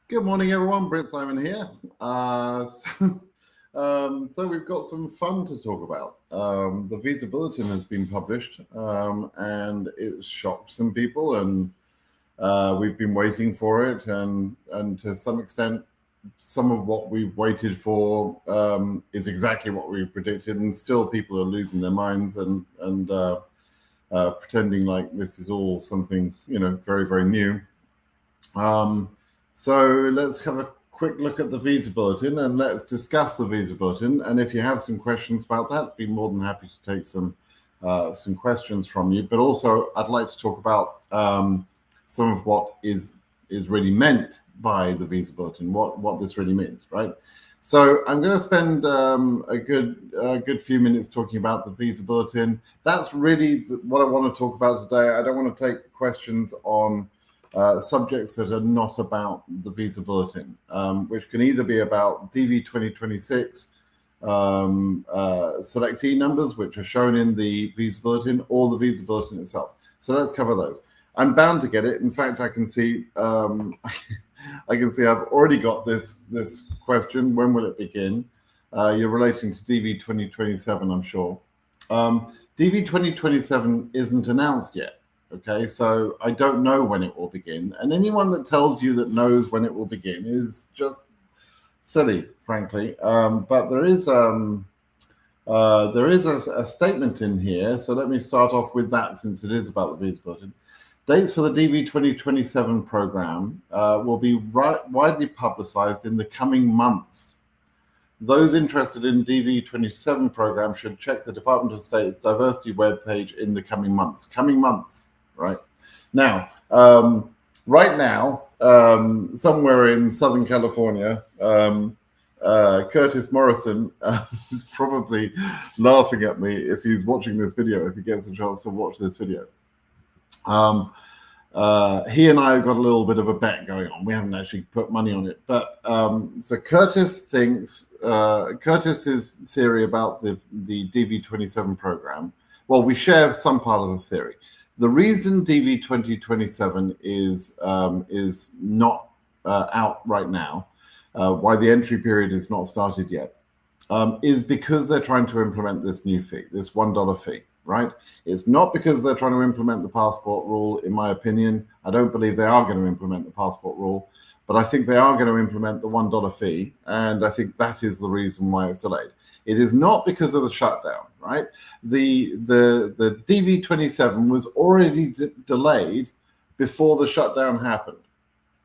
Good morning, everyone. Britt Simon here. So we've got some fun to talk about. The visa bulletin has been published, and it's shocked some people, and we've been waiting for it, and to some extent, some of what we've waited for is exactly what we predicted, and still people are losing their minds and pretending like this is all something very, very new. So let's have a quick look at the visa bulletin and let's discuss the visa bulletin. And if you have some questions about that, I'd be more than happy to take some questions from you. But also, I'd like to talk about some of what is really meant by the visa bulletin, what this really means, right? So I'm going to spend a good few minutes talking about the visa bulletin. That's really what I want to talk about today. I don't want to take questions on subjects that are not about the visa bulletin, which can either be about DV 2026 selectee numbers, which are shown in the visa bulletin, or the visa bulletin itself. So let's cover those. I'm bound to get it. In fact, I can see I've already got this question. When will it begin? You're relating to DV 2027, I'm sure. DV 2027 isn't announced yet. Okay, so I don't know when it will begin, and anyone that tells you that knows when it will begin is just silly, frankly. But there is a statement in here, so let me start off with that since it is about the visa bulletin. Dates for the DV 2027 program will be widely publicized in the coming months. Those interested in DV 27 program should check the Department of State's diversity webpage in the coming months. Coming months. Right now, somewhere in Southern California, Curtis Morrison is probably laughing at me if he's watching this video, if he gets a chance to watch this video. He and I have got a little bit of a bet going on. We haven't actually put money on it, but so Curtis thinks Curtis's theory about the DV 27 program. Well, we share some part of the theory. The reason DV 2027 is not out right now, why the entry period is not started yet, is because they're trying to implement this new fee, this $1 fee, right? It's not because they're trying to implement the passport rule, in my opinion. I don't believe they are going to implement the passport rule, but I think they are going to implement the $1 fee, and I think that is the reason why it's delayed. It is not because of the shutdown, right? The DV 27 was already delayed before the shutdown happened,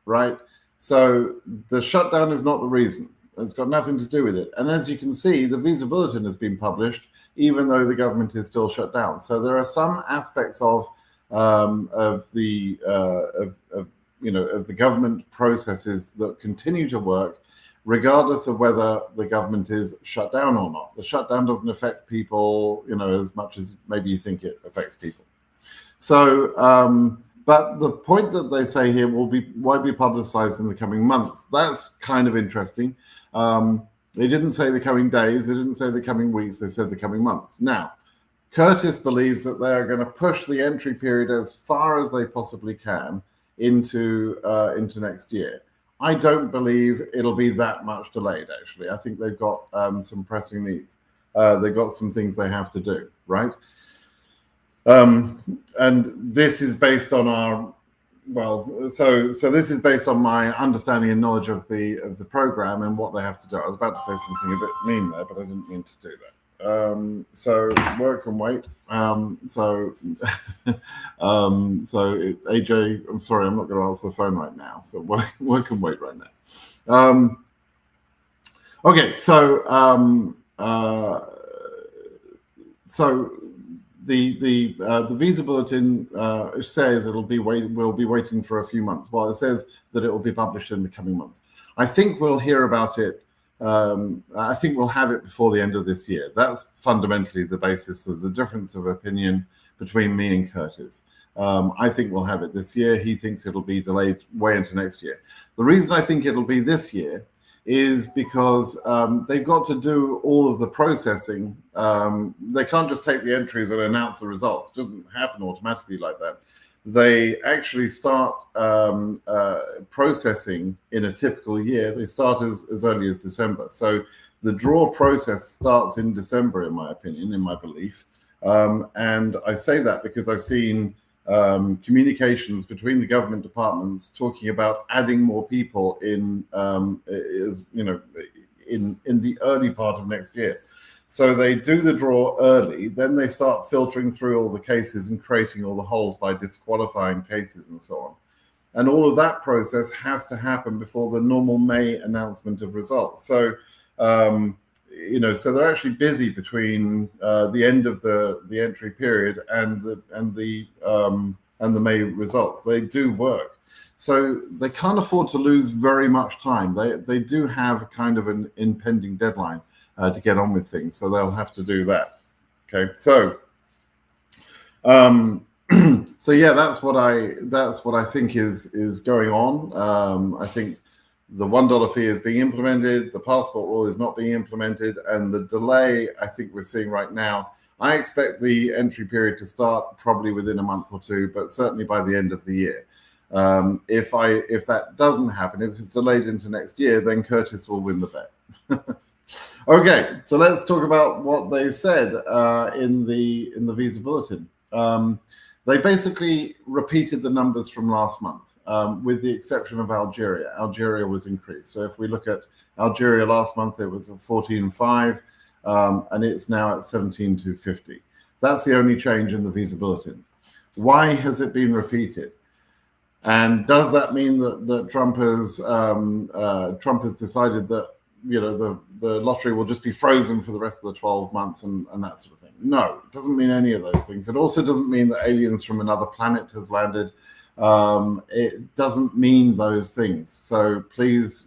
right? So the shutdown is not the reason. It's got nothing to do with it. And as you can see, the visa bulletin has been published, even though the government is still shut down. So there are some aspects of the government processes that continue to work, regardless of whether the government is shut down or not. The shutdown doesn't affect people, as much as maybe you think it affects people. So, but the point that they say here won't be publicized in the coming months. That's kind of interesting. They didn't say the coming days. They didn't say the coming weeks. They said the coming months. Now, Curtis believes that they are going to push the entry period as far as they possibly can into next year. I don't believe it'll be that much delayed, actually. I think they've got some pressing needs. They've got some things they have to do, right? And this is based on so this is based on my understanding and knowledge of the program and what they have to do. I was about to say something a bit mean there, but I didn't mean to do that. So work and wait. So AJ, I'm sorry, I'm not going to answer the phone right now. So work and wait right now. Okay, so the visa bulletin says we'll be waiting for a few months. Well, it says that it will be published in the coming months. I think we'll hear about it. I think we'll have it before the end of this year. That's fundamentally the basis of the difference of opinion between me and Curtis. I think we'll have it this year. He thinks it'll be delayed way into next year. The reason I think it'll be this year is because they've got to do all of the processing. They can't just take the entries and announce the results. It doesn't happen automatically like that. they actually start processing in a typical year. They start as early as December. So the draw process starts in December, in my opinion, in my belief. And I say that because I've seen communications between the government departments talking about adding more people in, in the early part of next year. So they do the draw early, then they start filtering through all the cases and creating all the holes by disqualifying cases and so on. And all of that process has to happen before the normal May announcement of results. So, so they're actually busy between the end of the entry period and the May results. They do work. So they can't afford to lose very much time. They do have kind of an impending deadline to get on with things, so they'll have to do that. Okay, so so yeah, that's what I think is going on. I think the $1 fee is being implemented, the passport rule is not being implemented, and the delay I think we're seeing right now. I expect the entry period to start probably within a month or two, but certainly by the end of the year. If that doesn't happen, if it's delayed into next year, then Curtis will win the bet. Okay, so let's talk about what they said in the visa bulletin. They basically repeated the numbers from last month, with the exception of Algeria. Algeria was increased. So if we look at Algeria last month, it was at 14.5, and it's now at 17,250. That's the only change in the visa bulletin. Why has it been repeated? And does that mean that Trump has decided that the lottery will just be frozen for the rest of the 12 months and that sort of thing? No, it doesn't mean any of those things. It also doesn't mean that aliens from another planet has landed. It doesn't mean those things. So please,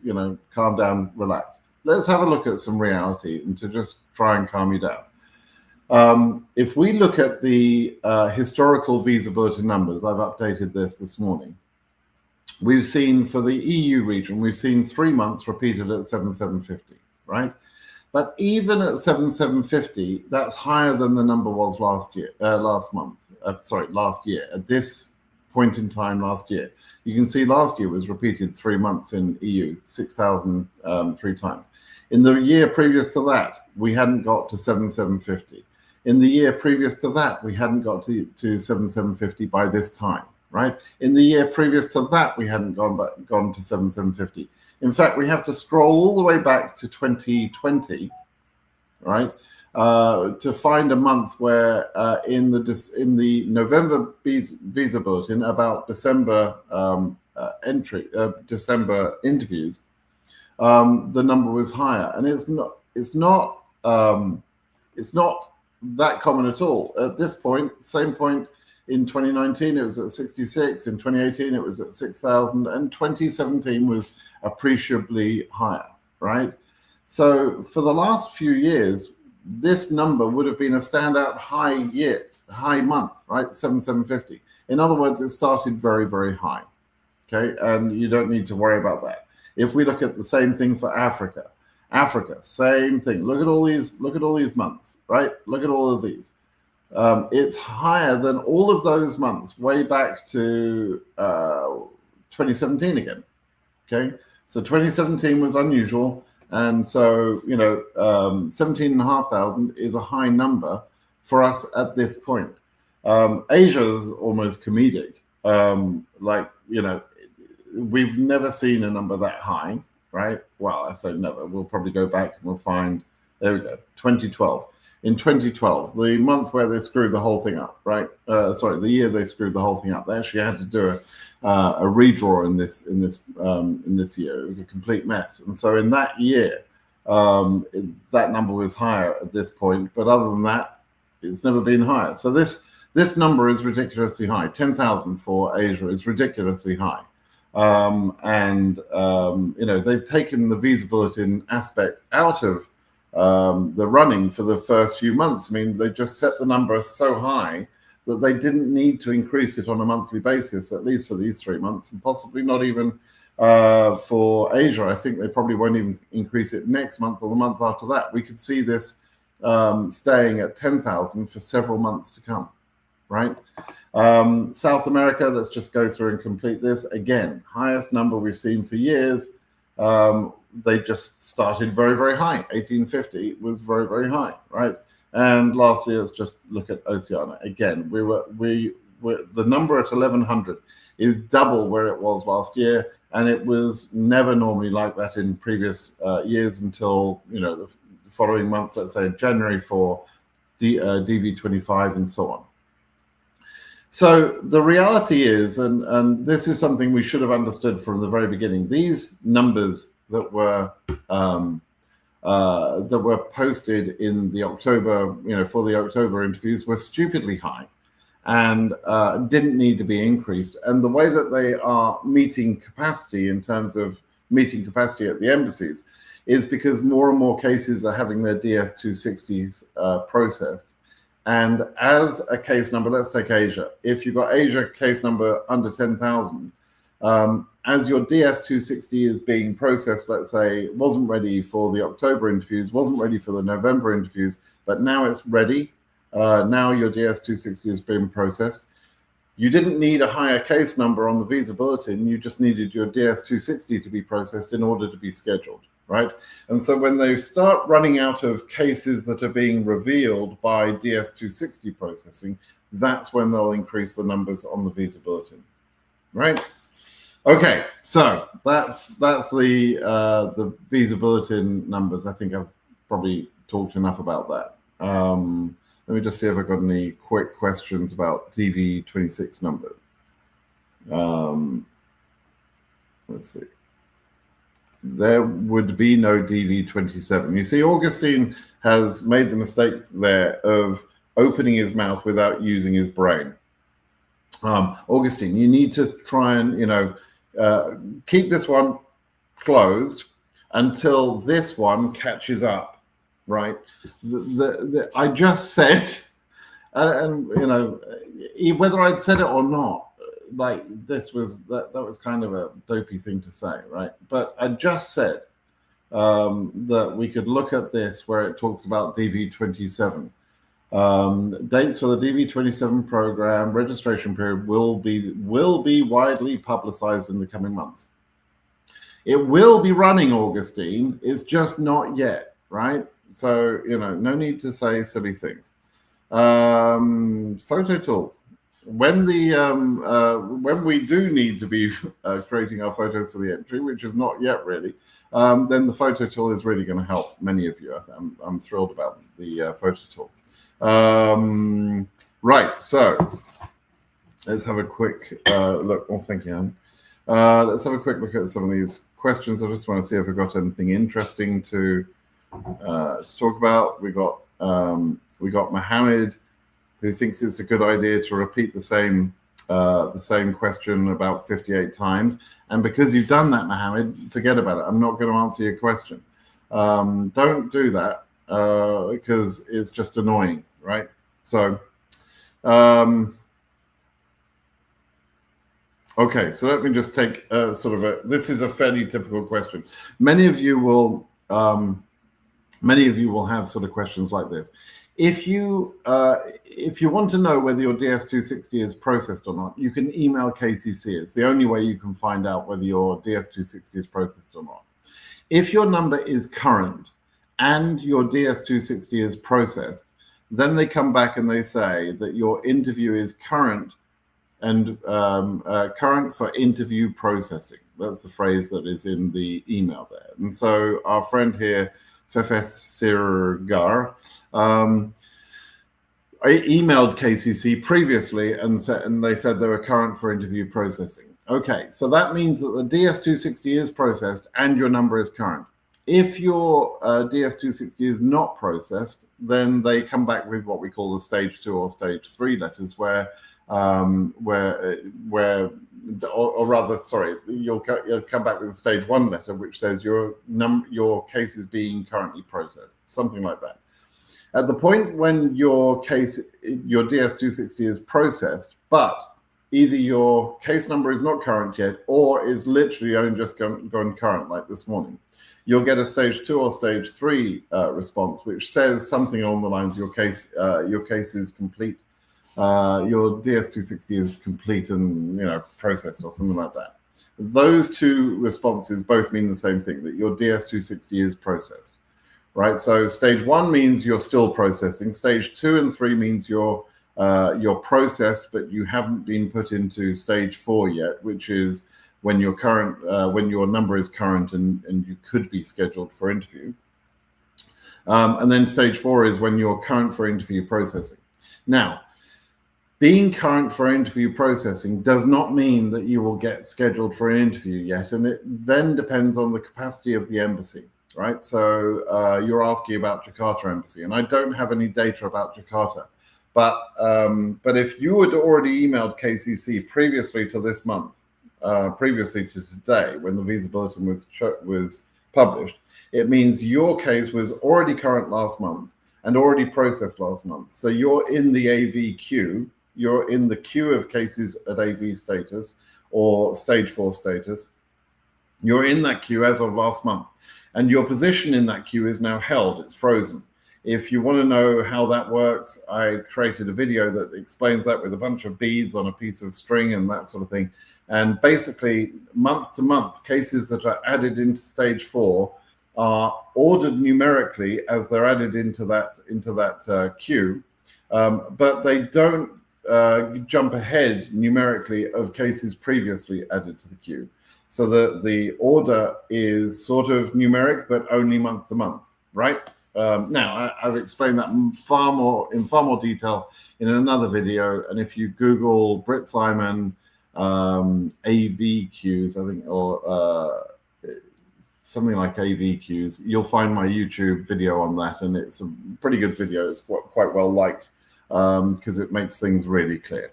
calm down, relax. Let's have a look at some reality and to just try and calm you down. If we look at the historical visa bulletin numbers, I've updated this morning. We've seen for the EU region, we've seen 3 months repeated at 7,750, right? But even at 7,750, that's higher than the number was last year, at this point in time last year. You can see last year was repeated 3 months in EU, 6,000 3 times. In the year previous to that, we hadn't got to 7,750. In the year previous to that, we hadn't got to 7,750 by this time. Right? In the year previous to that, we hadn't gone to 7,750. In fact, we have to scroll all the way back to 2020, right, to find a month where in the November visa bulletin about December December interviews, the number was higher, and it's not that common at all at this point. Same point. In 2019, it was at 66. In 2018, it was at 6,000. And 2017 was appreciably higher, right? So for the last few years, this number would have been a standout high month, right? 7,750. In other words, it started very, very high, okay? And you don't need to worry about that. If we look at the same thing for Africa, same thing. Look at all these months, right? Look at all of these. It's higher than all of those months way back to 2017 again. Okay, so 2017 was unusual, and so 17,500 is a high number for us at this point. Asia is almost comedic. We've never seen a number that high, right? Well, I say never. We'll probably go back and we'll find. There we go, 2012. In 2012, the month where they screwed the whole thing up, right? The year they screwed the whole thing up. They actually had to do a redraw in this year. It was a complete mess, and so in that year, that number was higher at this point. But other than that, it's never been higher. So this number is ridiculously high. 10,000 for Asia is ridiculously high, they've taken the visa bulletin aspect out of the running for the first few months. I mean, they just set the number so high that they didn't need to increase it on a monthly basis, at least for these 3 months, and possibly not even for Asia. I think they probably won't even increase it next month or the month after that. We could see this staying at 10,000 for several months to come, right? South America, let's just go through and complete this. Again, highest number we've seen for years. They just started very, very high. 1850 was very, very high, right? And lastly, let's just look at Oceania. Again, the number at 1100 is double where it was last year, and it was never normally like that in previous years until the following month, let's say January, for DV25 and so on. So the reality is, and this is something we should have understood from the very beginning, these numbers that were posted in the October, for the October interviews were stupidly high and didn't need to be increased. And the way that they are meeting capacity in terms of meeting capacity at the embassies is because more and more cases are having their DS-260s processed. And as a case number, let's take Asia. If you've got Asia case number under 10,000, as your DS-260 is being processed, let's say, wasn't ready for the October interviews, wasn't ready for the November interviews, but now it's ready. Now your DS-260 has been processed. You didn't need a higher case number on the visa bulletin. You just needed your DS-260 to be processed in order to be scheduled, right? And so when they start running out of cases that are being revealed by DS-260 processing, that's when they'll increase the numbers on the visa bulletin, right? Okay, so that's the visa bulletin numbers. I think I've probably talked enough about that. Let me just see if I've got any quick questions about DV26 numbers. Let's see. There would be no DV27. You see, Augustine has made the mistake there of opening his mouth without using his brain. Augustine, you need to try and, keep this one closed until this one catches up. Right, I just said, and whether I'd said it or not, like this was that was kind of a dopey thing to say, right? But I just said that we could look at this where it talks about DV27. Dates for the DV27 program registration period will be widely publicized in the coming months. It will be running, Augustine. It's just not yet, right? So, no need to say silly things. Photo tool. When we do need to be creating our photos for the entry, which is not yet really, then the photo tool is really going to help many of you. I'm thrilled about the photo tool. Right, so let's have a quick look. Well, thank you, Anne. Let's have a quick look at some of these questions. I just want to see if I've got anything interesting to talk about. We got Mohammed, who thinks it's a good idea to repeat the same question about 58 times. And because you've done that, Mohammed, forget about it. I'm not going to answer your question. Don't do that because it's just annoying, right? So, okay. So let me just take this is a fairly typical question. Many of you will have sort of questions like this. If you want to know whether your DS-260 is processed or not, you can email KCC. It's the only way you can find out whether your DS-260 is processed or not. If your number is current and your DS-260 is processed, then they come back and they say that your interview is current and current for interview processing. That's the phrase that is in the email there. And so our friend here, Fefes Sirgar, I emailed KCC previously and they said they were current for interview processing. Okay, so that means that the DS-260 is processed and your number is current. If your DS-260 is not processed, then they come back with what we call the stage 2 or stage 3 letters, you'll come back with a stage 1 letter which says your case is being currently processed, something like that. At the point when your DS-260 is processed, but either your case number is not current yet or is literally only just gone current, like this morning, you'll get a stage 2 or stage 3 response, which says something along the lines, your case is complete. your DS260 is complete and processed or something like that. Those two responses both mean the same thing, that your DS260 is processed, right? So stage 1 means you're still processing. Stage 2 and 3 means you're processed, but you haven't been put into stage 4 yet, which is when your number is current and you could be scheduled for interview. And then stage 4 is when you're current for interview processing. Now, being current for interview processing does not mean that you will get scheduled for an interview yet, and it then depends on the capacity of the embassy, right? So you're asking about Jakarta embassy, and I don't have any data about Jakarta, but if you had already emailed KCC previously to this month, previously to today, when the visa bulletin was published, it means your case was already current last month and already processed last month. So you're in the AV queue. You're in the queue of cases at AV status or stage 4 status. You're in that queue as of last month, and your position in that queue is now held. It's frozen. If you want to know how that works, I created a video that explains that with a bunch of beads on a piece of string and that sort of thing. And basically, month to month, cases that are added into stage 4 are ordered numerically as they're added into that queue, but they don't jump ahead numerically of cases previously added to the queue. So the order is sort of numeric, but only month to month, right? Now, I've explained that in far more detail in another video. And if you Google Brit Simon AV queues, I think, or something like AV queues, you'll find my YouTube video on that. And it's a pretty good video. It's quite well liked because it makes things really clear.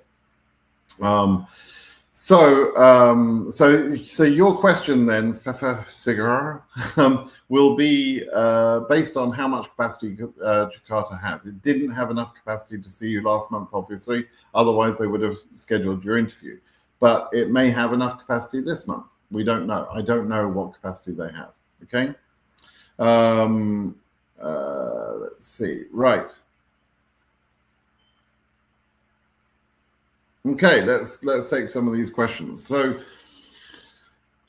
So your question then, Cigar, will be based on how much capacity Jakarta has. It didn't have enough capacity to see you last month, obviously. Otherwise, they would have scheduled your interview. But it may have enough capacity this month. We don't know. I don't know what capacity they have. Okay. Let's see. Right. Okay, let's take some of these questions. So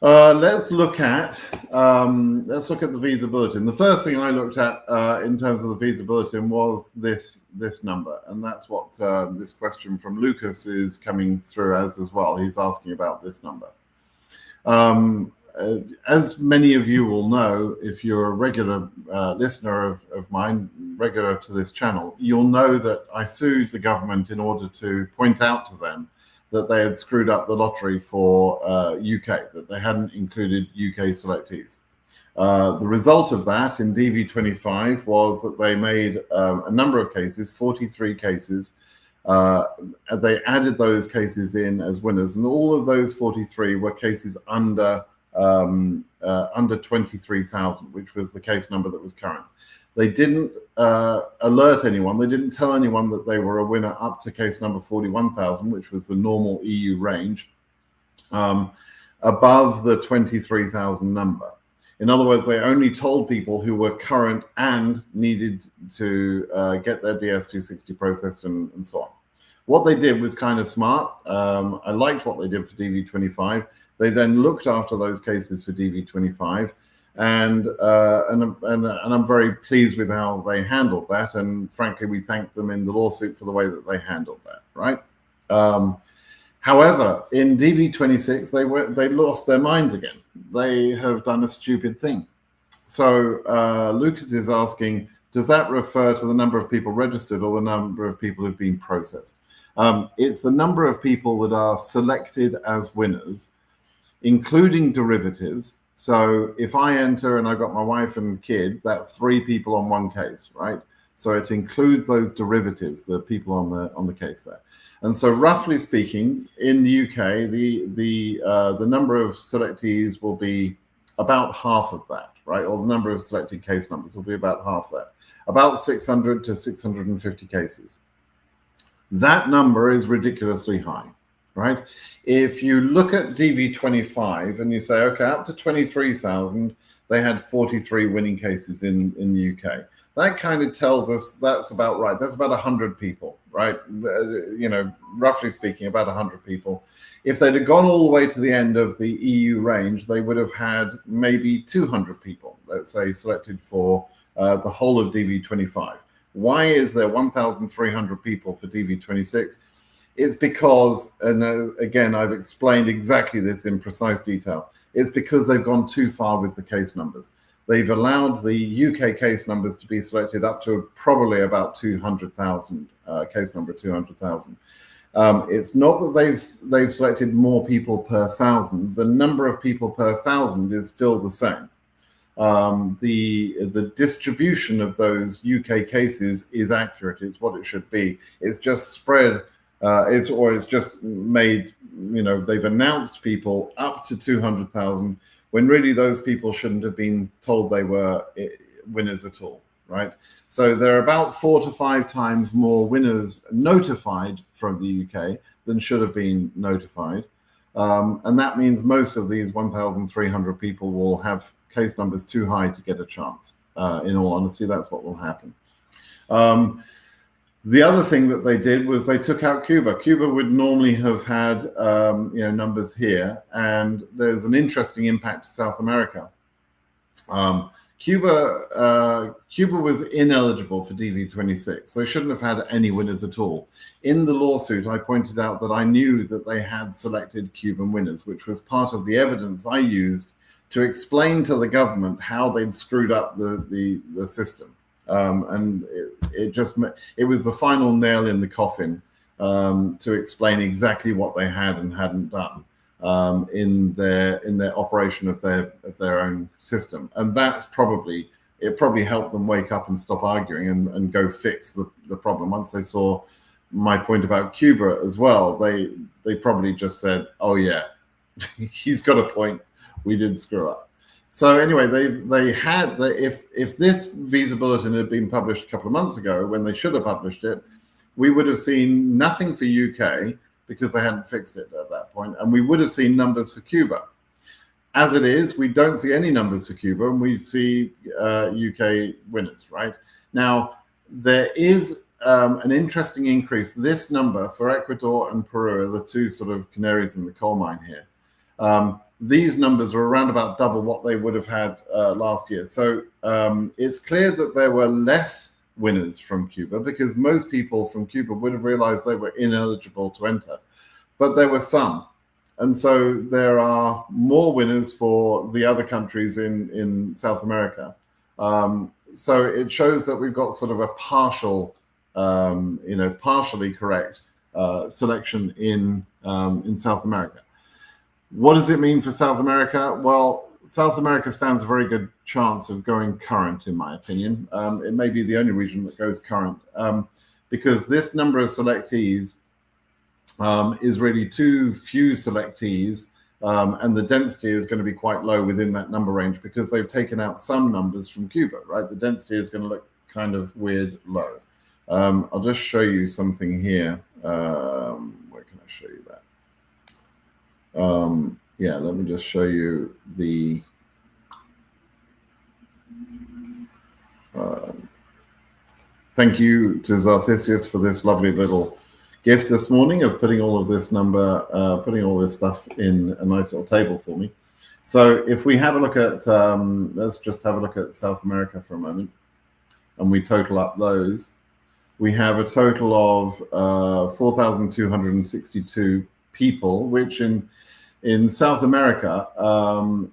let's look at the visa bulletin. The first thing I looked at in terms of the visa bulletin was this number, and that's what this question from Lucas is coming through as well. He's asking about this number. As many of you will know, if you're a regular listener of mine, regular to this channel, you'll know that I sued the government in order to point out to them that they had screwed up the lottery for UK, that they hadn't included UK selectees. The result of that in DV25 was that they made a number of cases, 43 cases. They added those cases in as winners, and all of those 43 were cases under 23,000, which was the case number that was current. They didn't alert anyone. They didn't tell anyone that they were a winner up to case number 41,000, which was the normal EU range, above the 23,000 number. In other words, they only told people who were current and needed to get their DS260 processed and so on. What they did was kind of smart. I liked what they did for DV25. They then looked after those cases for DV25, and I'm very pleased with how they handled that. And frankly, we thank them in the lawsuit for the way that they handled that. Right. However, in DV26, they lost their minds again. They have done a stupid thing. So Lucas is asking, does that refer to the number of people registered or the number of people who've been processed? It's the number of people that are selected as winners, including derivatives. So if I enter and I've got my wife and kid, that's 3 people on one case, right? So it includes those derivatives, the people on the case there. And so roughly speaking, in the UK, the number of selectees will be about half of that, right? Or the number of selected case numbers will be about half that, about 600 to 650 cases. That number is ridiculously high, right? If you look at DV25 and you say, okay, up to 23,000, they had 43 winning cases in the UK. that kind of tells us that's about right. That's about 100 people, right? Roughly speaking, about 100 people. If they'd have gone all the way to the end of the EU range, they would have had maybe 200 people, let's say, selected for the whole of DV25. Why is there 1,300 people for DV26? It's because, and again, I've explained exactly this in precise detail, it's because they've gone too far with the case numbers. They've allowed the UK case numbers to be selected up to probably about 200,000, case number 200,000. It's not that they've selected more people per thousand. The number of people per thousand is still the same. The distribution of those UK cases is accurate. It's what it should be. It's just spread. It's just made. They've announced people up to 200,000 when really those people shouldn't have been told they were winners at all, right? So there are about 4 to 5 times more winners notified from the UK than should have been notified. And that means most of these 1,300 people will have case numbers too high to get a chance. In all honesty, that's what will happen. The other thing that they did was they took out Cuba. Cuba would normally have had numbers here, and there's an interesting impact to South America. Cuba was ineligible for DV26. They shouldn't have had any winners at all. In the lawsuit, I pointed out that I knew that they had selected Cuban winners, which was part of the evidence I used to explain to the government how they'd screwed up the system. And it was the final nail in the coffin to explain exactly what they had and hadn't done in their operation of their own system. And that's probably helped them wake up and stop arguing and go fix the problem. Once they saw my point about Cuba as well, they probably just said, "Oh yeah, he's got a point. We did screw up." So anyway, if this visa bulletin had been published a couple of months ago, when they should have published it, we would have seen nothing for UK because they hadn't fixed it at that point, and we would have seen numbers for Cuba. As it is, we don't see any numbers for Cuba, and we see UK winners. Right now, there is an interesting increase. This number for Ecuador and Peru are the two sort of canaries in the coal mine here. These numbers are around about double what they would have had last year. So it's clear that there were less winners from Cuba because most people from Cuba would have realized they were ineligible to enter. But there were some. And so there are more winners for the other countries in South America. So it shows that we've got sort of a partially correct selection in South America. What does it mean for South America? Well, South America stands a very good chance of going current, in my opinion. It may be the only region that goes current because this number of selectees is really too few selectees, and the density is going to be quite low within that number range because they've taken out some numbers from Cuba, right? The density is going to look kind of weird low. I'll just show you something here. Where can I show you that? Let me just show you the thank you to Zarthisius for this lovely little gift this morning of putting all of this putting all this stuff in a nice little table for me. So if we have a look at, let's just have a look at South America for a moment, and we total up those, we have a total of 4,262 people, which in South America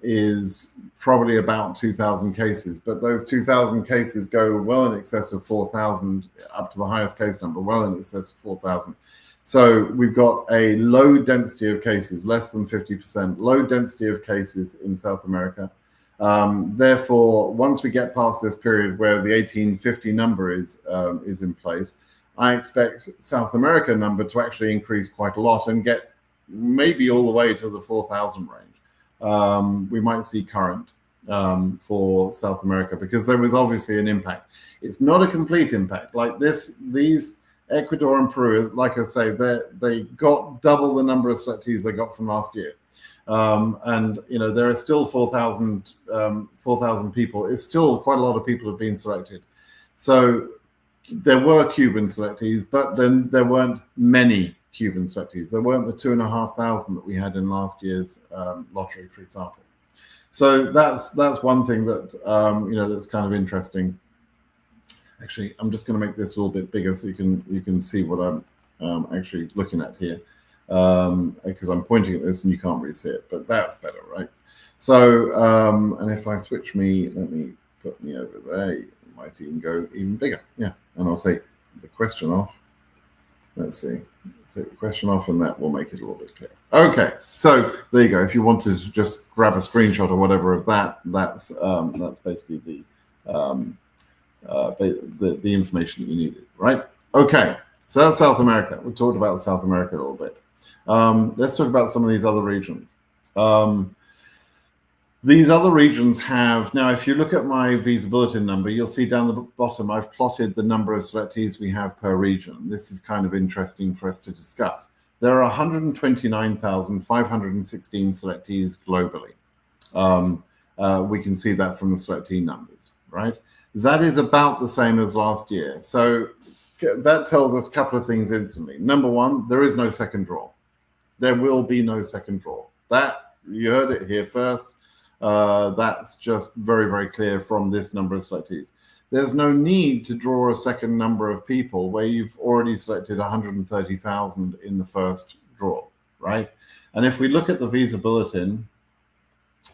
is probably about 2,000 cases, but those 2,000 cases go well in excess of 4,000, up to the highest case number, well in excess of 4,000. So we've got a low density of cases, less than 50%, low density of cases in South America. Therefore, once we get past this period where the 1850 number is in place, I expect South America number to actually increase quite a lot and get maybe all the way to the 4,000 range. We might see current for South America because there was obviously an impact. It's not a complete impact like this. These Ecuador and Peru, like I say, they got double the number of selectees they got from last year. And there are still 4,000 people. It's still quite a lot of people have been selected. So there were Cuban selectees, but then there weren't many Cuban selectees. There weren't the 2,500 that we had in last year's lottery, for example. So that's one thing that that's kind of interesting. Actually, I'm just going to make this a little bit bigger so you can see what I'm actually looking at here, because I'm pointing at this and you can't really see it, but that's better, right? So and if I switch let me put me over there, it might even go even bigger. Yeah, and I'll take the question off. Let's see, take the question off, and that will make it a little bit clearer. Okay, so there you go. If you wanted to just grab a screenshot or whatever of that, that's basically the information that you needed, right? Okay, so that's South America. We talked about South America a little bit. Let's talk about some of these other regions. These other regions have, now if you look at my Visa Bulletin number, you'll see down the bottom I've plotted the number of selectees we have per region. This is kind of interesting for us to discuss. There are 129,516 selectees globally. We can see that from the selectee numbers, right? That is about the same as last year. So that tells us a couple of things instantly. Number one, there is no second draw. There will be no second draw. That, you heard it here first. That's just very, very clear from this number of selectees. There's no need to draw a second number of people where you've already selected 130,000 in the first draw, right? And if we look at the Visa Bulletin,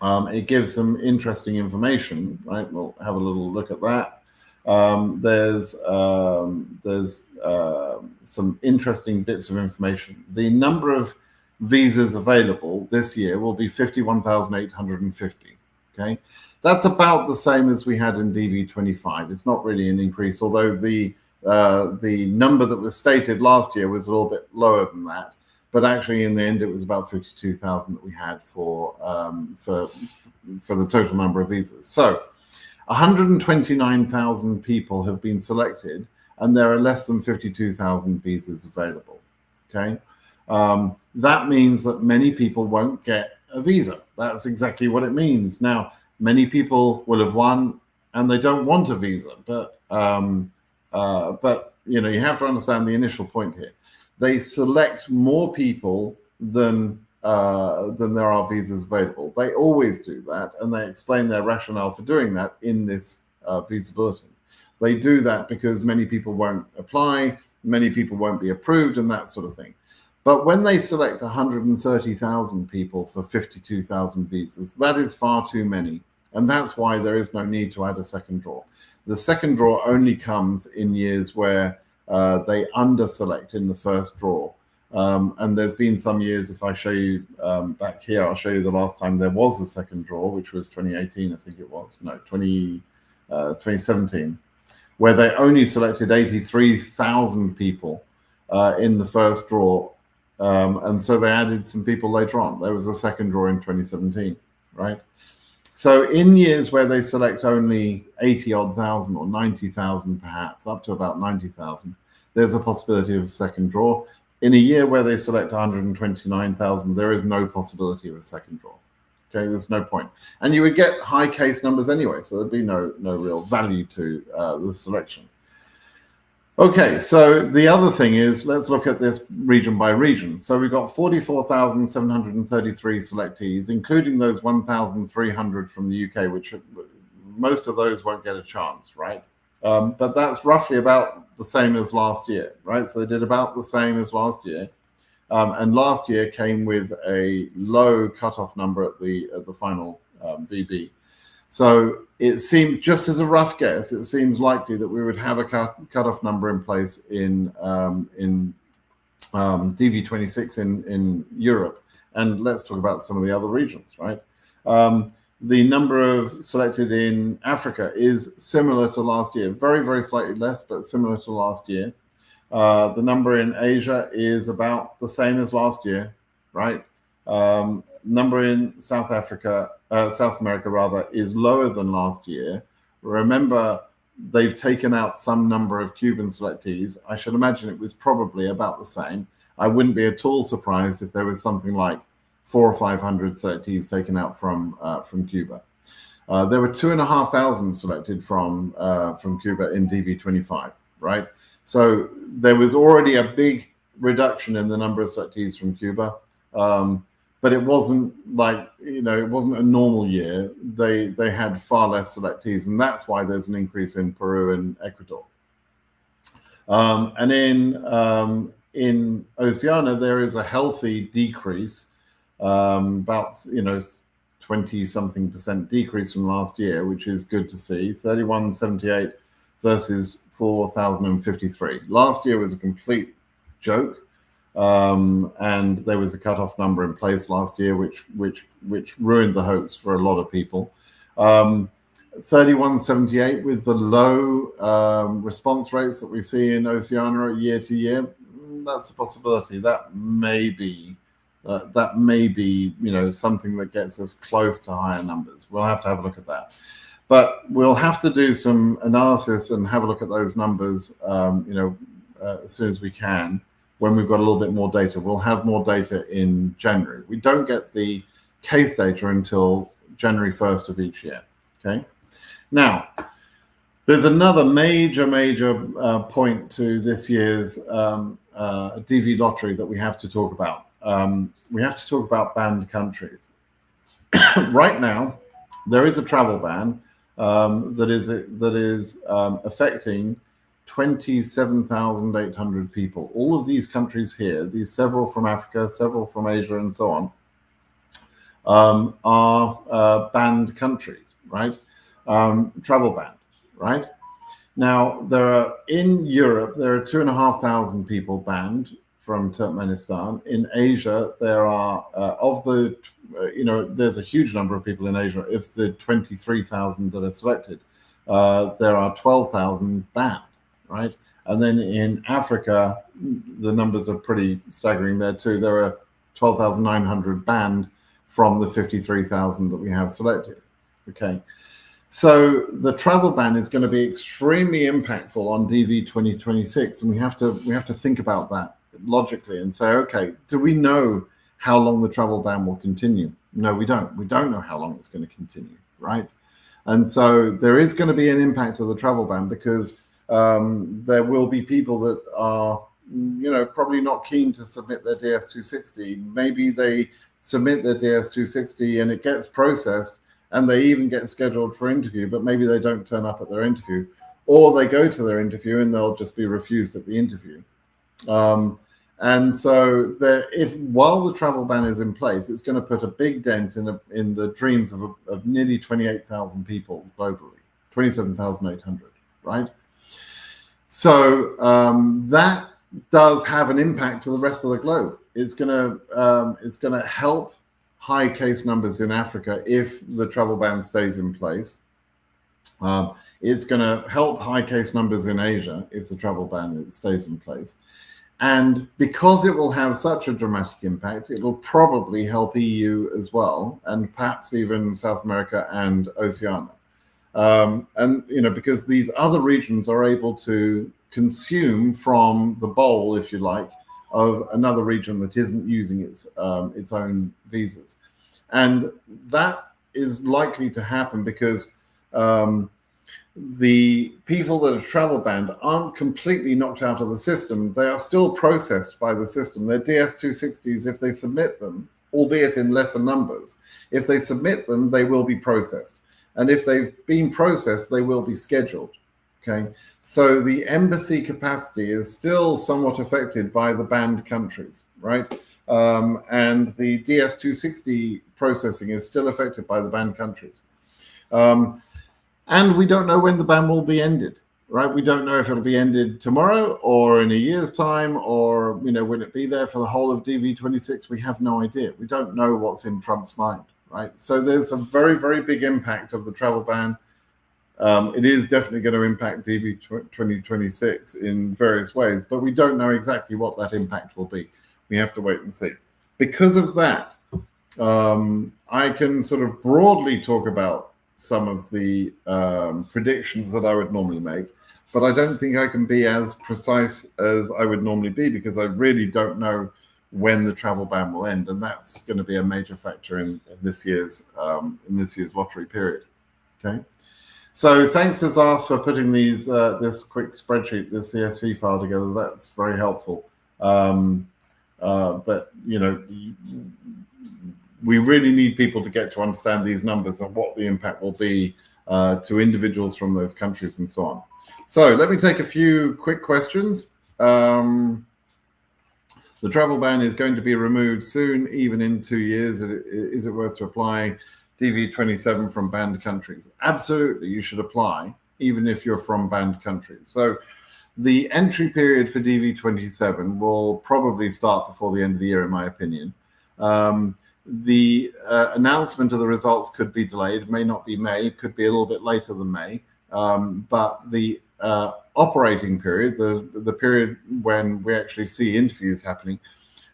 it gives some interesting information, right? We'll have a little look at that. There's some interesting bits of information. The number of visas available this year will be 51,850. Okay, that's about the same as we had in DV25. It's not really an increase, although the number that was stated last year was a little bit lower than that. But actually, in the end, it was about 52,000 that we had for the total number of visas. So 129,000 people have been selected, and there are less than 52,000 visas available. Okay. That means that many people won't get a visa. That's exactly what it means. Now, many people will have won and they don't want a visa, but you have to understand the initial point here. They select more people than there are visas available. They always do that, and they explain their rationale for doing that in this Visa Bulletin. They do that because many people won't apply, many people won't be approved, and that sort of thing. But when they select 130,000 people for 52,000 visas, that is far too many. And that's why there is no need to add a second draw. The second draw only comes in years where they under-select in the first draw. And there's been some years, if I show you back here, I'll show you the last time there was a second draw, which was 2018, I think it was. No, 2017, where they only selected 83,000 people in the first draw. And so they added some people later on. There was a second draw in 2017, right? So in years where they select only 80-odd thousand or 90,000 perhaps, up to about 90,000, there's a possibility of a second draw. In a year where they select 129,000, there is no possibility of a second draw. Okay, there's no point. And you would get high case numbers anyway, so there'd be no real value to the selection. Okay, so the other thing is, let's look at this region by region. So we've got 44,733 selectees, including those 1,300 from the UK, which most of those won't get a chance, right? But that's roughly about the same as last year, right? So they did about the same as last year. And last year came with a low cutoff number at the final VB. So it seems, just as a rough guess, it seems likely that we would have a cutoff number in place in DV26 in Europe. And let's talk about some of the other regions, right? The number of selected in Africa is similar to last year, very, very slightly less, but similar to last year. The number in Asia is about the same as last year, right? Number in South America rather, is lower than last year. Remember, they've taken out some number of Cuban selectees. I should imagine it was probably about the same. I wouldn't be at all surprised if there was something like 400 or 500 selectees taken out from Cuba. There were 2,500 selected from Cuba in DV25, right? So there was already a big reduction in the number of selectees from Cuba, but it wasn't like, it wasn't a normal year. They had far less selectees, and that's why there's an increase in Peru and Ecuador. And in Oceania, there is a healthy decrease, about 20-something% decrease from last year, which is good to see. 3,178 versus 4,053. Last year was a complete joke, and there was a cutoff number in place last year, which ruined the hopes for a lot of people. 3,178 with the low response rates that we see in Oceania year to year. That's a possibility. That may be something that gets us close to higher numbers. We'll have to have a look at that, but we'll have to do some analysis and have a look at those numbers as soon as we can, when we've got a little bit more data. We'll have more data in January. We don't get the case data until January 1st of each year. Okay. Now, there's another major point to this year's DV lottery that we have to talk about. We have to talk about banned countries. Right now, there is a travel ban that is affecting 27,800 people. All of these countries here, these several from Africa, several from Asia, and so on, are banned countries, right? Travel banned, right? Now, in Europe, there are 2,500 people banned from Turkmenistan. In Asia, there are, there's a huge number of people in Asia. If the 23,000 that are selected, there are 12,000 banned, right? And then in Africa, the numbers are pretty staggering there too. There are 12,900 banned from the 53,000 that we have selected, okay? So the travel ban is going to be extremely impactful on DV 2026, and we have to think about that logically and say, okay, do we know how long the travel ban will continue? No, we don't. We don't know how long it's going to continue, right? And so there is going to be an impact of the travel ban, because there will be people that are, probably not keen to submit their DS-260. Maybe they submit their DS-260 and it gets processed, and they even get scheduled for interview, but maybe they don't turn up at their interview, or they go to their interview and they'll just be refused at the interview. And so while the travel ban is in place, it's going to put a big dent in the dreams of nearly 28,000 people globally, 27,800, right? So that does have an impact to the rest of the globe. It's going to help high case numbers in Africa if the travel ban stays in place. It's going to help high case numbers in Asia if the travel ban stays in place. And because it will have such a dramatic impact, it will probably help EU as well, and perhaps even South America and Oceania. Because these other regions are able to consume from the bowl, if you like, of another region that isn't using its own visas. And that is likely to happen because the people that are travel banned aren't completely knocked out of the system. They are still processed by the system. Their DS-260s, if they submit them, albeit in lesser numbers, if they submit them, they will be processed. And if they've been processed, they will be scheduled, okay? So the embassy capacity is still somewhat affected by the banned countries, right? And the DS-260 processing is still affected by the banned countries. And we don't know when the ban will be ended, right? We don't know if it'll be ended tomorrow or in a year's time, or, will it be there for the whole of DV26? We have no idea. We don't know what's in Trump's mind, right? So there's a very, very big impact of the travel ban. It is definitely going to impact DV 2026 in various ways, but we don't know exactly what that impact will be. We have to wait and see. Because of that, I can sort of broadly talk about some of the predictions that I would normally make, but I don't think I can be as precise as I would normally be, because I really don't know when the travel ban will end, and that's going to be a major factor in this year's lottery period. Okay. So thanks to Zarth for putting these this quick spreadsheet, this CSV file together. That's very helpful. But we really need people to get to understand these numbers and what the impact will be to individuals from those countries and so on. So let me take a few quick questions. The travel ban is going to be removed soon, even in 2 years. Is it worth to apply DV27 from banned countries? Absolutely, you should apply, even if you're from banned countries. So the entry period for DV27 will probably start before the end of the year, in my opinion. The announcement of the results could be delayed. It may not be May. It could be a little bit later than May. But the operating period, the period when we actually see interviews happening,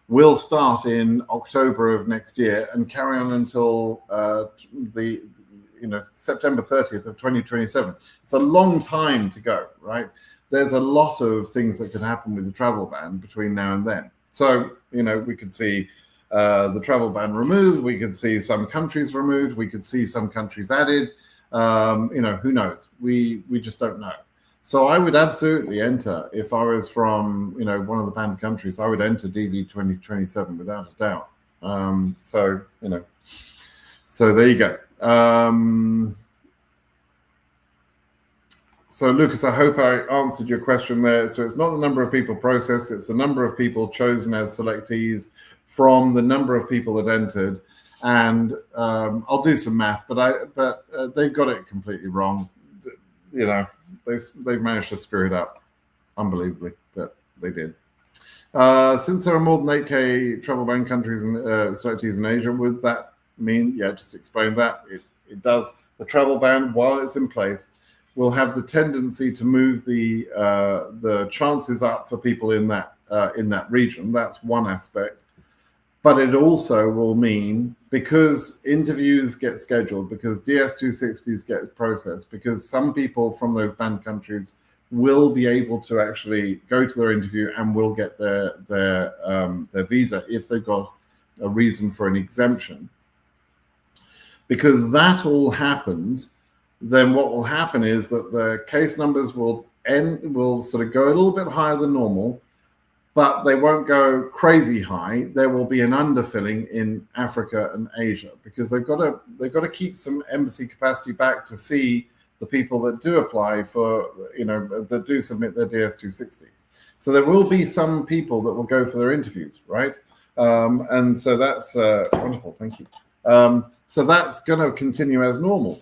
will start in October of next year and carry on until September 30th of 2027. It's a long time to go, right? There's a lot of things that could happen with the travel ban between now and then. So, we could see the travel ban removed. We could see some countries removed. We could see some countries added. Who knows? We just don't know. So I would absolutely enter, if I was from, one of the banned countries, I would enter DV 2027 without a doubt. So there you go. So Lucas, I hope I answered your question there. So it's not the number of people processed, it's the number of people chosen as selectees from the number of people that entered. And I'll do some math, but they've got it completely wrong. They've managed to screw it up unbelievably, but they did. Since there are more than 8K travel ban countries and selectees in Asia, would that mean? Yeah, just explain that. It does. The travel ban, while it's in place, will have the tendency to move the chances up for people in that region. That's one aspect. But it also will mean, because interviews get scheduled, because DS-260s get processed, because some people from those banned countries will be able to actually go to their interview and will get their visa if they've got a reason for an exemption. Because that all happens, then what will happen is that the case numbers will sort of go a little bit higher than normal, but they won't go crazy high. There will be an underfilling in Africa and Asia, because they've got to keep some embassy capacity back to see the people that do apply for, that do submit their DS-260. So there will be some people that will go for their interviews, right? And so that's wonderful. Thank you. So that's going to continue as normal.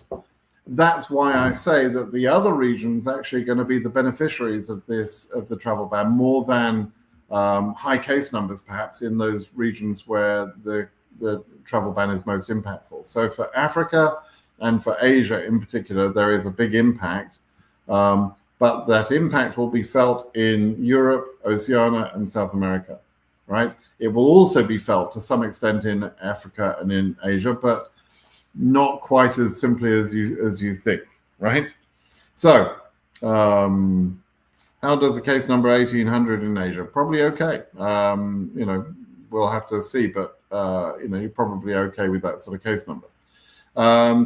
That's why I say that the other regions actually going to be the beneficiaries of the travel ban, more than high case numbers, perhaps, in those regions where the travel ban is most impactful. So for Africa and for Asia in particular, there is a big impact, but that impact will be felt in Europe, Oceania, and South America, right? It will also be felt to some extent in Africa and in Asia, but not quite as simply as you think, right? So how does the case number 1800 in Asia? Probably okay. We'll have to see, but you're probably okay with that sort of case number.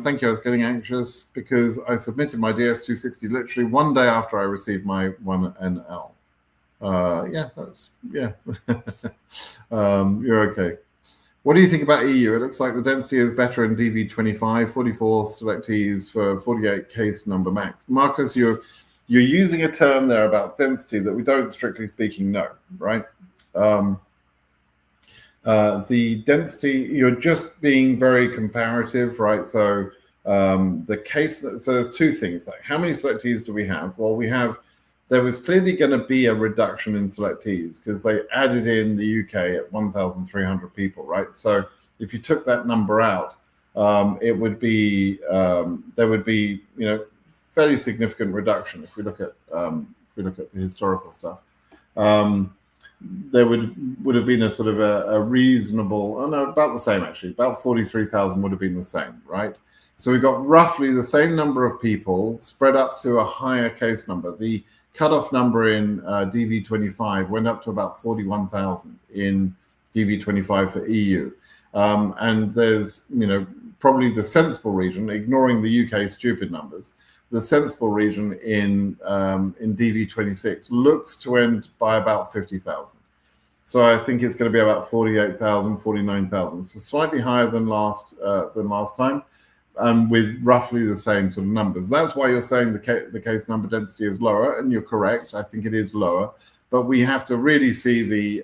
Thank you. I was getting anxious because I submitted my DS-260 literally one day after I received my 1NL. You're okay. What do you think about EU? It looks like the density is better in DV25, 44 selectees for 48 case number max. Marcus, you're using a term there about density that we don't, strictly speaking, know, right? The density, you're just being very comparative, right? So there's two things. Like, how many selectees do we have? Well, there was clearly going to be a reduction in selectees because they added in the UK at 1,300 people, right? So if you took that number out, it would be there would be fairly significant reduction if we look at the historical stuff. There would have been a sort of a reasonable, about the same actually, about 43,000 would have been the same, right? So we got roughly the same number of people spread up to a higher case number. The cutoff number in DV25 went up to about 41,000 in DV25 for EU. And there's, probably the sensible region, ignoring the UK stupid numbers, the sensible region in DV26 looks to end by about 50,000. So I think it's going to be about 48,000, 49,000. So slightly higher than last time, and with roughly the same sort of numbers. That's why you're saying the case number density is lower, and you're correct. I think it is lower, but we have to really see the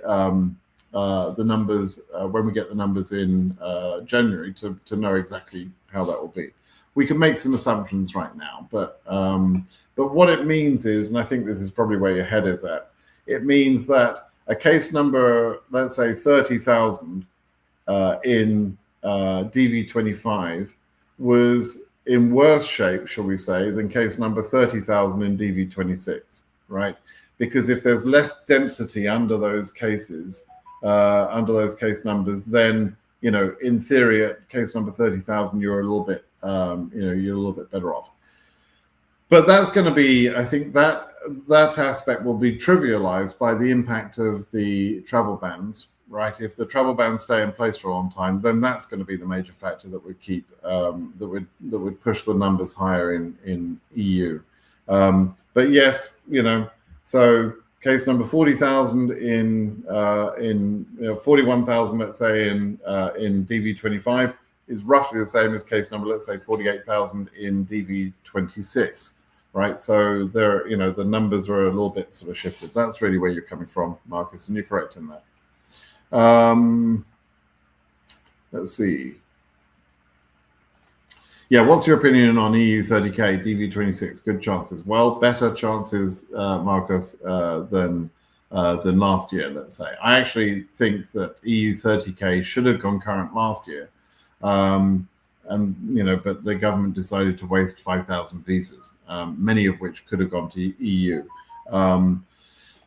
numbers when we get the numbers in January to know exactly how that will be. We can make some assumptions right now, but what it means is, and I think this is probably where your head is at, it means that a case number, let's say 30,000 in DV25 was in worse shape, shall we say, than case number 30,000 in DV26, right? Because if there's less density under those cases, under those case numbers, then, you know, in theory, at case number 30,000, you're a little bit, you're a little bit better off. But that's going to be, I think that aspect will be trivialized by the impact of the travel bans, right? If the travel bans stay in place for a long time, then that's going to be the major factor that would keep, that would push the numbers higher in EU. But yes, you know, so case number 40,000 in 41,000, let's say in DV25 is roughly the same as case number, let's say 48,000 in DV26, right? So there, you know, the numbers are a little bit sort of shifted. That's really where you're coming from, Marcus, and you're correct in that. Let's see. Yeah, what's your opinion on EU 30K, DV26? Good chances. Well, better chances, Marcus, than last year, let's say. I actually think that EU 30K should have gone current last year. And, you know, but the government decided to waste 5,000 visas, many of which could have gone to EU.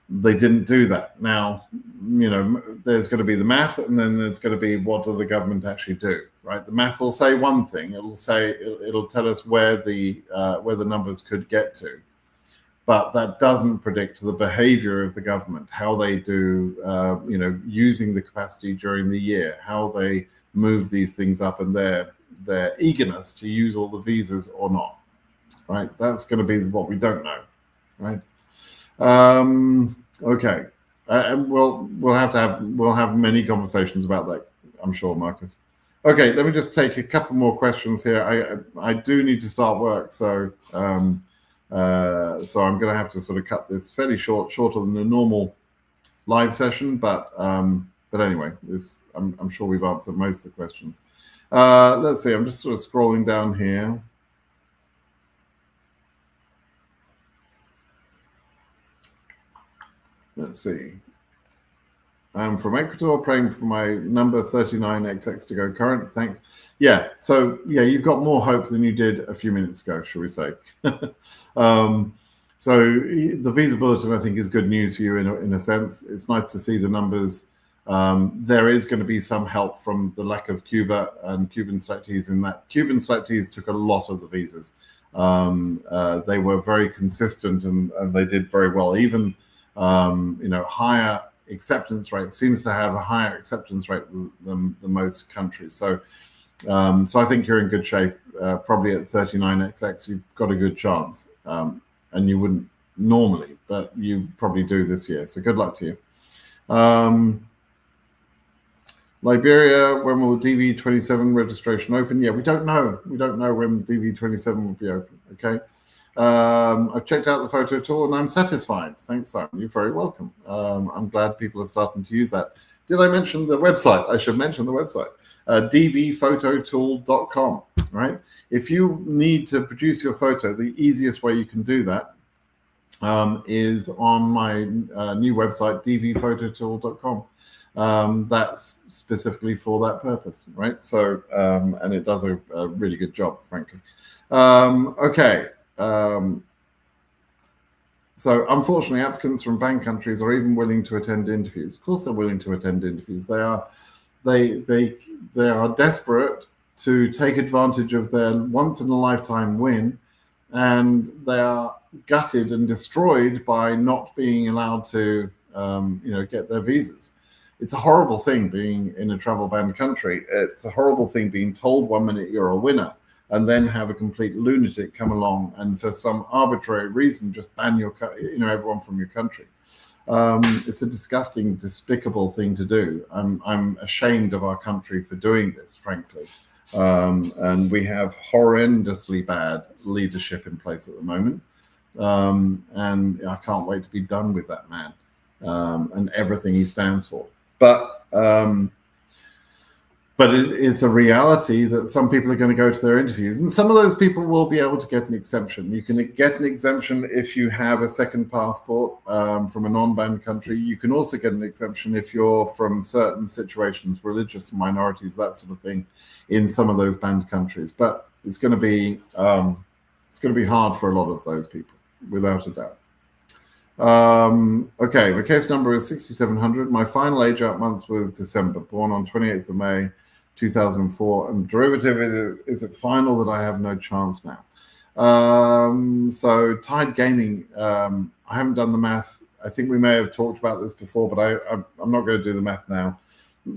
They didn't do that. Now, you know, there's going to be the math, and then there's going to be what does the government actually do, right? The math will say one thing. It'll tell us where the numbers could get to, but that doesn't predict the behavior of the government, how they do, you know, using the capacity during the year, how they move these things up, and their eagerness to use all the visas or not, right? That's going to be what we don't know, right? Okay, and we'll have many conversations about that, I'm sure, Marcus. Okay, let me just take a couple more questions here. I do need to start work, so I'm going to have to sort of cut this fairly shorter than the normal live session, but anyway, I'm sure we've answered most of the questions. Let's see, I'm just sort of scrolling down here. Let's see. I'm from Ecuador, praying for my number 39XX to go current. Thanks. Yeah, so yeah, you've got more hope than you did a few minutes ago, shall we say. So the visa bulletin, I think, is good news for you in a sense. It's nice to see the numbers. There is going to be some help from the lack of Cuba and Cuban selectees in that. Cuban selectees took a lot of the visas. They were very consistent and they did very well. Even you know, higher acceptance rate, seems to have a higher acceptance rate than most countries. So I think you're in good shape. Probably at 39XX, you've got a good chance. And you wouldn't normally, but you probably do this year. So good luck to you. Liberia, when will the DV27 registration open? Yeah, we don't know. We don't know when DV27 will be open. Okay. I've checked out the photo tool and I'm satisfied. Thanks, Simon. You're very welcome. I'm glad people are starting to use that. Did I mention the website? I should mention the website. dvphototool.com, right? If you need to produce your photo, the easiest way you can do that is on my new website, dvphototool.com. That's specifically for that purpose, right? So, and it does a really good job, frankly. Okay. So unfortunately, applicants from banned countries are even willing to attend interviews. Of course, they're willing to attend interviews. They are desperate to take advantage of their once in a lifetime win, and they are gutted and destroyed by not being allowed to, you know, get their visas. it's a horrible thing being in a travel ban country. It's a horrible thing being told 1 minute you're a winner and then have a complete lunatic come along and for some arbitrary reason just ban everyone from your country. It's a disgusting, despicable thing to do. I'm ashamed of our country for doing this, frankly. And we have horrendously bad leadership in place at the moment. And I can't wait to be done with that man and everything he stands for. But it's a reality that some people are going to go to their interviews, and some of those people will be able to get an exemption. You can get an exemption if you have a second passport from a non-banned country. You can also get an exemption if you're from certain situations, religious minorities, that sort of thing, in some of those banned countries. But it's going to be hard for a lot of those people, without a doubt. Okay, my case number is 6700. My final age out months was December, born on 28th of May 2004, and derivative is it final that I have no chance now. So Tide Gaming, I haven't done the math. I think we may have talked about this before, but I'm not going to do the math now.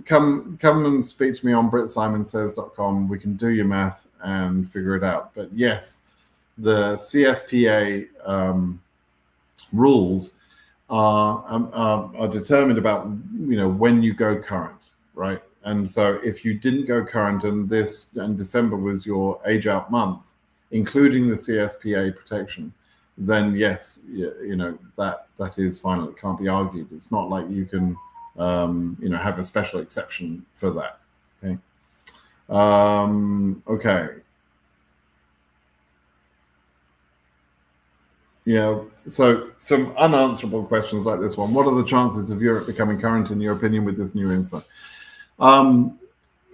Come and speak to me on BritSimonSays.com. We can do your math and figure it out. But yes, the CSPA rules are determined about when you go current, right? And so if you didn't go current and December was your age out month, including the CSPA protection, then yes, that is final. It can't be argued. It's not like you can have a special exception for that. Okay. Okay. Yeah, so some unanswerable questions like this one. What are the chances of Europe becoming current, in your opinion, with this new info?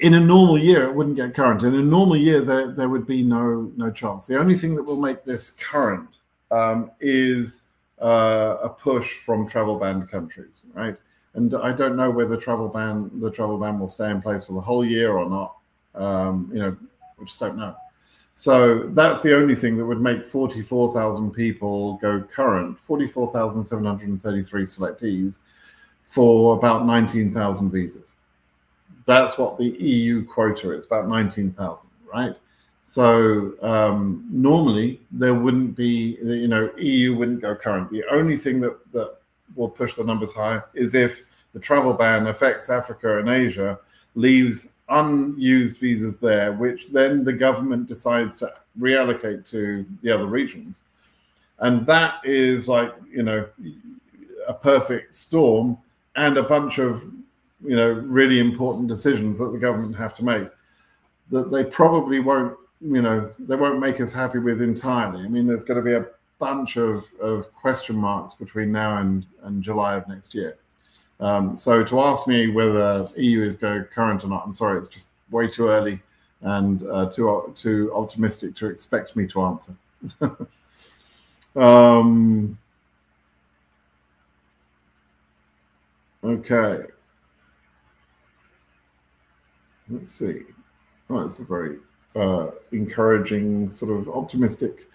In a normal year, it wouldn't get current. In a normal year, there would be no chance. The only thing that will make this current is a push from travel banned countries, right? And I don't know whether the travel ban will stay in place for the whole year or not. We just don't know. So that's the only thing that would make 44,000 people go current, 44,733 selectees for about 19,000 visas. That's what the EU quota is, about 19,000, right? So normally there wouldn't be, EU wouldn't go current. The only thing that will push the numbers higher is if the travel ban affects Africa and Asia, leaves unused visas there, which then the government decides to reallocate to the other regions. And that is like, a perfect storm and a bunch of, really important decisions that the government have to make that they probably won't, they won't make us happy with entirely. I mean, there's going to be a bunch of question marks between now and July of next year. So to ask me whether EU is going current or not, I'm sorry, it's just way too early and too optimistic to expect me to answer. Okay. Let's see. Oh, it's a very encouraging, sort of optimistic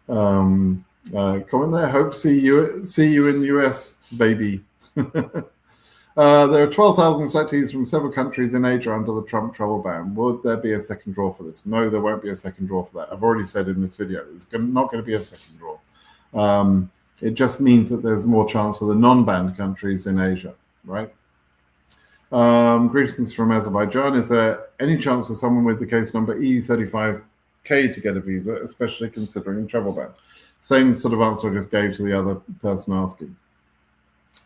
comment there. Hope to see you in the US, baby. There are 12,000 selectees from several countries in Asia under the Trump travel ban. Would there be a second draw for this? No, there won't be a second draw for that. I've already said in this video, there's not going to be a second draw. It just means that there's more chance for the non-banned countries in Asia, right? Greetings from Azerbaijan. Is there any chance for someone with the case number EU35K to get a visa, especially considering travel ban? Same sort of answer I just gave to the other person asking.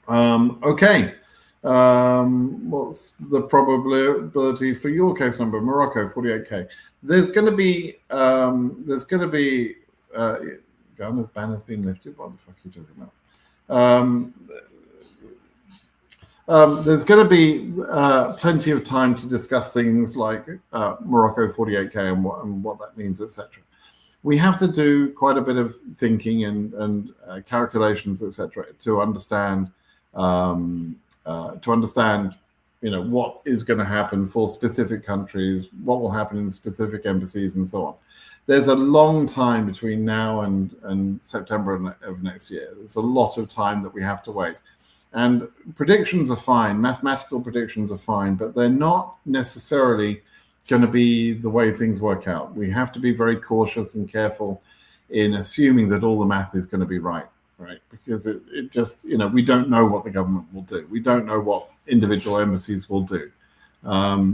Okay. What's the probability for your case number? Morocco, 48K. There's going to be Ghana's ban has been lifted. What the fuck are you talking about? There's going to be plenty of time to discuss things like Morocco 48K and what that means, etc. We have to do quite a bit of thinking and calculations, etc., to understand what is going to happen for specific countries, what will happen in specific embassies, and so on. There's a long time between now and September of next year. There's a lot of time that we have to wait. And predictions are fine, mathematical predictions are fine, but they're not necessarily going to be the way things work out. We have to be very cautious and careful in assuming that all the math is going to be right, because it just, we don't know what the government will do. We don't know what individual embassies will do.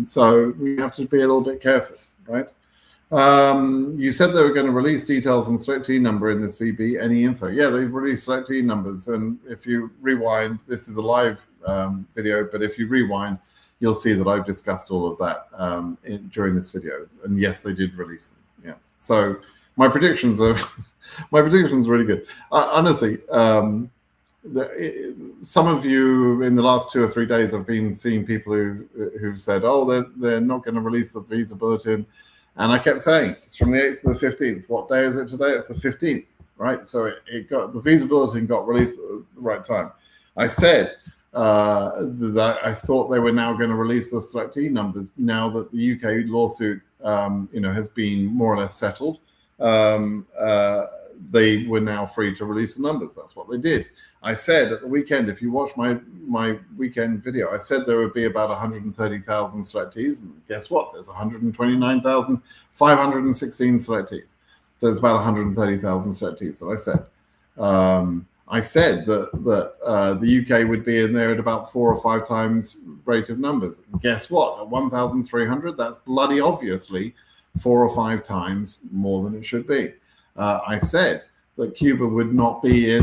So we have to be a little bit careful, right? You said they were going to release details on selectee number in this VB. Any info? Yeah, they've released selectee numbers. And if you rewind, this is a live video, but if you rewind, you'll see that I've discussed all of that during this video. And yes, they did release them. Yeah. So my predictions are really good. Honestly, some of you in the last 2 or 3 days have been seeing people who've said, oh, they're not going to release the visa bulletin. And I kept saying, it's from the 8th to the 15th. What day is it today? It's the 15th, right? So the visa bulletin got released at the right time. I said that I thought they were now going to release the selectee numbers now that the UK lawsuit, has been more or less settled. They were now free to release the numbers. That's what they did. I said at the weekend, if you watch my weekend video, I said there would be about 130,000 selectees, and guess what? There's 129,516 selectees. So it's about 130,000 selectees that I said. I said that the UK would be in there at about 4 or 5 times rate of numbers. And guess what? At 1,300, that's bloody obviously 4 or 5 times more than it should be. I said that Cuba would not be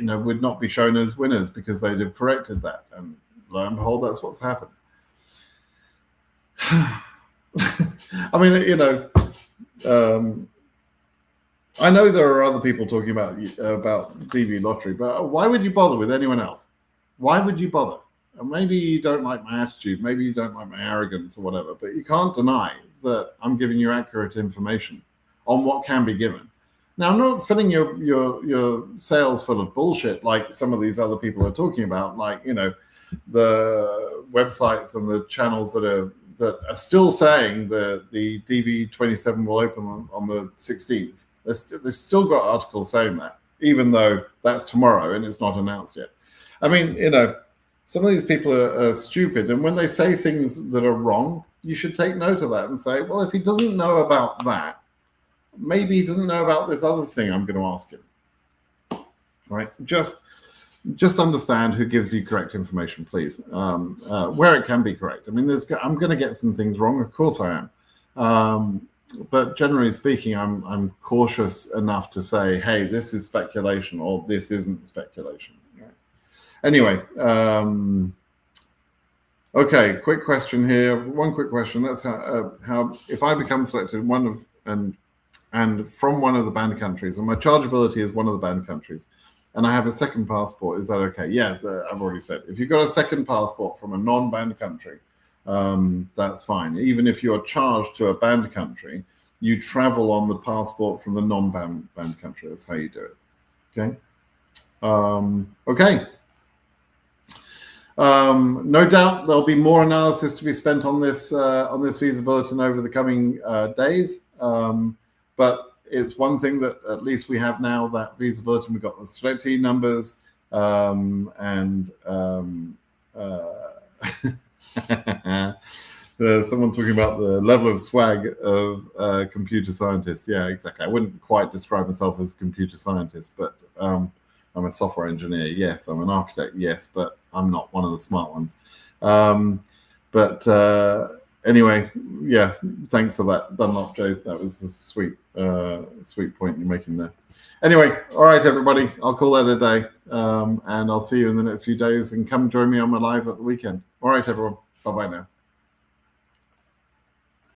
would not be shown as winners because they'd have corrected that, and lo and behold, that's what's happened. I mean, I know there are other people talking about DV lottery, but why would you bother with anyone else? Why would you bother? And maybe you don't like my attitude, maybe you don't like my arrogance or whatever, but you can't deny that I'm giving you accurate information on what can be given. Now, I'm not filling your sails full of bullshit like some of these other people are talking about, like, the websites and the channels that are still saying the DV27 will open on the 16th. They've still got articles saying that, even though that's tomorrow and it's not announced yet. I mean, some of these people are stupid, and when they say things that are wrong, you should take note of that and say, well, if he doesn't know about that, maybe he doesn't know about this other thing I'm going to ask him. Right? Just understand who gives you correct information, please, where it can be correct. I mean, I'm going to get some things wrong. Of course I am. But generally speaking, I'm cautious enough to say, hey, this is speculation or this isn't speculation. Right? Anyway, okay, quick question here. One quick question. That's how if I become selected and from one of the banned countries, and my chargeability is one of the banned countries, and I have a second passport, is that okay? Yeah, I've already said. If you've got a second passport from a non-banned country, that's fine. Even if you're charged to a banned country, you travel on the passport from the non-banned country. That's how you do it. Okay. Okay. No doubt there'll be more analysis to be spent on this visa bulletin over the coming days. But it's one thing that at least we have now, that visa bulletin. We've got the selectee numbers someone talking about the level of swag of computer scientists. Yeah, exactly. I wouldn't quite describe myself as a computer scientist, but I'm a software engineer. Yes, I'm an architect. Yes, but I'm not one of the smart ones. Anyway, yeah, thanks for that, Dunlop Jay. That was a sweet point you're making there. Anyway, all right, everybody, I'll call that a day, and I'll see you in the next few days, and come join me on my live at the weekend. All right, everyone, bye-bye now.